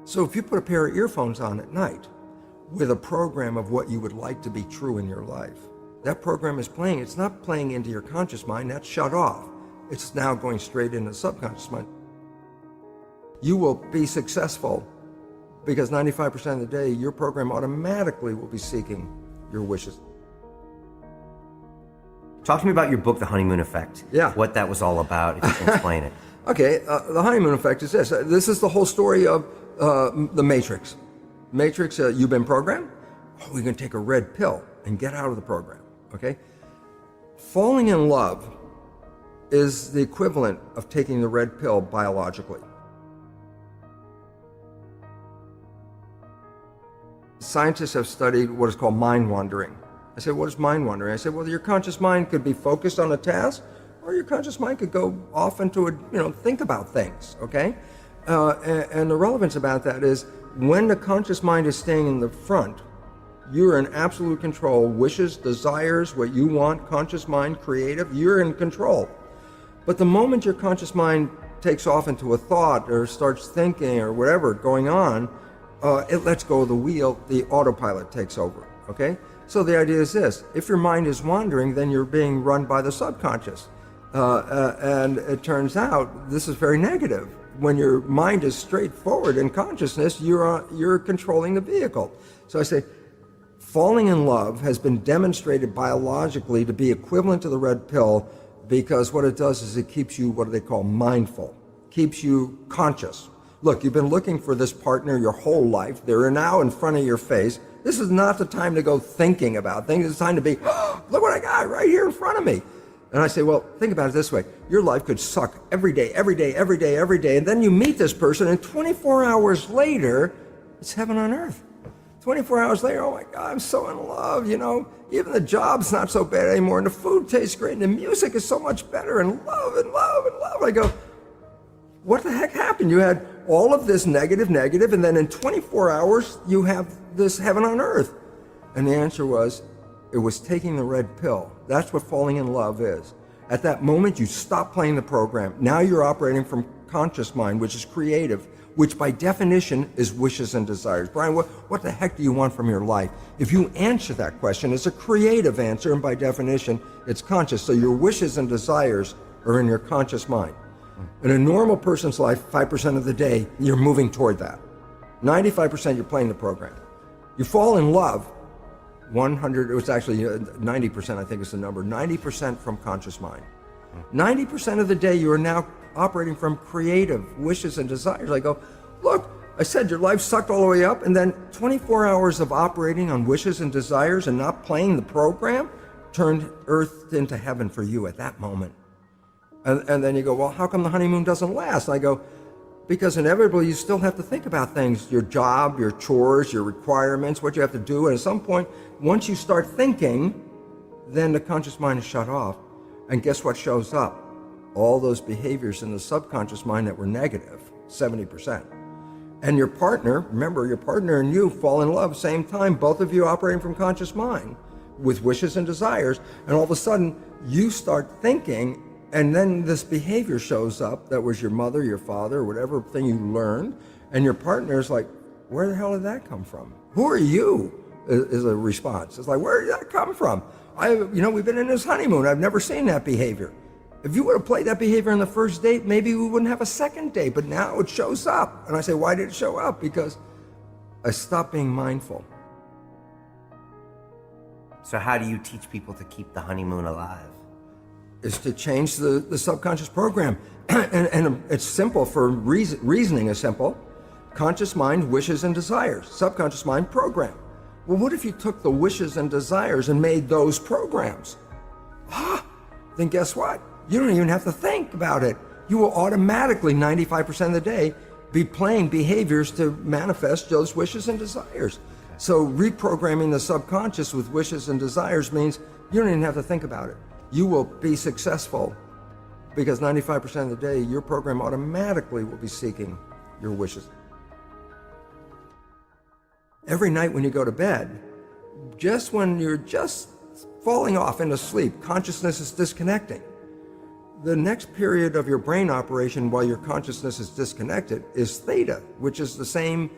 So if you put a pair of earphones on at night with a program of what you would like to be true in your life, that program is playing. It's not playing into your conscious mind. That's shut off. It's now going straight into the subconscious mind. You will be successful because 95% of the day, your program automatically will be seeking your wishes. Talk to me about your book, The Honeymoon Effect. Yeah. What that was all about, if you can explain it. Okay, the honeymoon effect is this. This is the whole story of the Matrix. Matrix, you've been programmed. Oh, we're going to take a red pill and get out of the program, okay? Falling in love is the equivalent of taking the red pill biologically. Scientists have studied what is called mind wandering. I said, what is mind wandering? I said, well, your conscious mind could be focused on a task, or your conscious mind could go off into think about things, okay? And the relevance about that is when the conscious mind is staying in the front, you're in absolute control. Wishes, desires, what you want, conscious mind, creative, you're in control. But the moment your conscious mind takes off into a thought or starts thinking or whatever going on, it lets go of the wheel, the autopilot takes over, okay? So the idea is this: if your mind is wandering, then you're being run by the subconscious. And it turns out this is very negative. When your mind is straightforward in consciousness, you're controlling the vehicle. So I say, falling in love has been demonstrated biologically to be equivalent to the red pill, because what it does is it keeps you what they call mindful, keeps you conscious. Look, you've been looking for this partner your whole life. They're now in front of your face. This is not the time to go thinking about things. It's time to be, oh, look what I got right here in front of me. And I say, well, think about it this way. Your life could suck every day, every day, every day, every day. And then you meet this person, and 24 hours later, it's heaven on earth. 24 hours later, oh my God, I'm so in love, Even the job's not so bad anymore, and the food tastes great, and the music is so much better, and love, and love, and love. I go, what the heck happened? You had all of this negative, and then in 24 hours, you have this heaven on earth. And the answer was, it was taking the red pill. That's what falling in love is. At that moment, you stop playing the program. Now you're operating from conscious mind, which is creative, which by definition is wishes and desires. Brian, what the heck do you want from your life? If you answer that question, it's a creative answer, and by definition, it's conscious. So your wishes and desires are in your conscious mind. In a normal person's life, 5% of the day, you're moving toward that. 95% you're playing the program. You fall in love, 100, it was actually 90%, I think is the number, 90% from conscious mind. 90% of the day you are now operating from creative wishes and desires. I go, look, I said your life sucked all the way up, and then 24 hours of operating on wishes and desires and not playing the program turned earth into heaven for you at that moment. And then you go, well, how come the honeymoon doesn't last? I go, because inevitably you still have to think about things, your job, your chores, your requirements, what you have to do. And at some point, once you start thinking, then the conscious mind is shut off. And guess what shows up? All those behaviors in the subconscious mind that were negative, 70%. And your partner, remember, your partner and you fall in love same time, both of you operating from conscious mind with wishes and desires. And all of a sudden, you start thinking, and then this behavior shows up that was your mother, your father, or whatever thing you learned. And your partner's like, where the hell did that come from? Who are you? Is a response. It's like, where did that come from? We've been in this honeymoon. I've never seen that behavior. If you would have played that behavior on the first date, maybe we wouldn't have a second date, but now it shows up. And I say, why did it show up? Because I stopped being mindful. So how do you teach people to keep the honeymoon alive? Is to change the subconscious program. and it's simple for reasoning is simple. Conscious mind, wishes and desires. Subconscious mind, program. Well, what if you took the wishes and desires and made those programs? Then guess what? You don't even have to think about it. You will automatically, 95% of the day, be playing behaviors to manifest those wishes and desires. So reprogramming the subconscious with wishes and desires means you don't even have to think about it. You will be successful because 95% of the day, your program automatically will be seeking your wishes. Every night when you go to bed, just when you're just falling off into sleep, consciousness is disconnecting. The next period of your brain operation while your consciousness is disconnected is theta, which is the same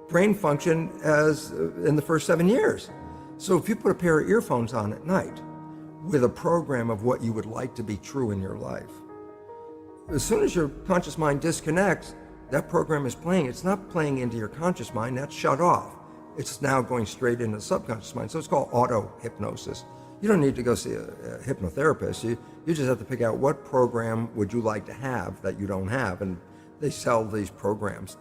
brain function as in the first 7 years. So if you put a pair of earphones on at night with a program of what you would like to be true in your life, as soon as your conscious mind disconnects, that program is playing. It's not playing into your conscious mind, that's shut off. It's now going straight into the subconscious mind. So it's called auto-hypnosis. You don't need to go see a hypnotherapist. You just have to pick out what program would you like to have that you don't have, and they sell these programs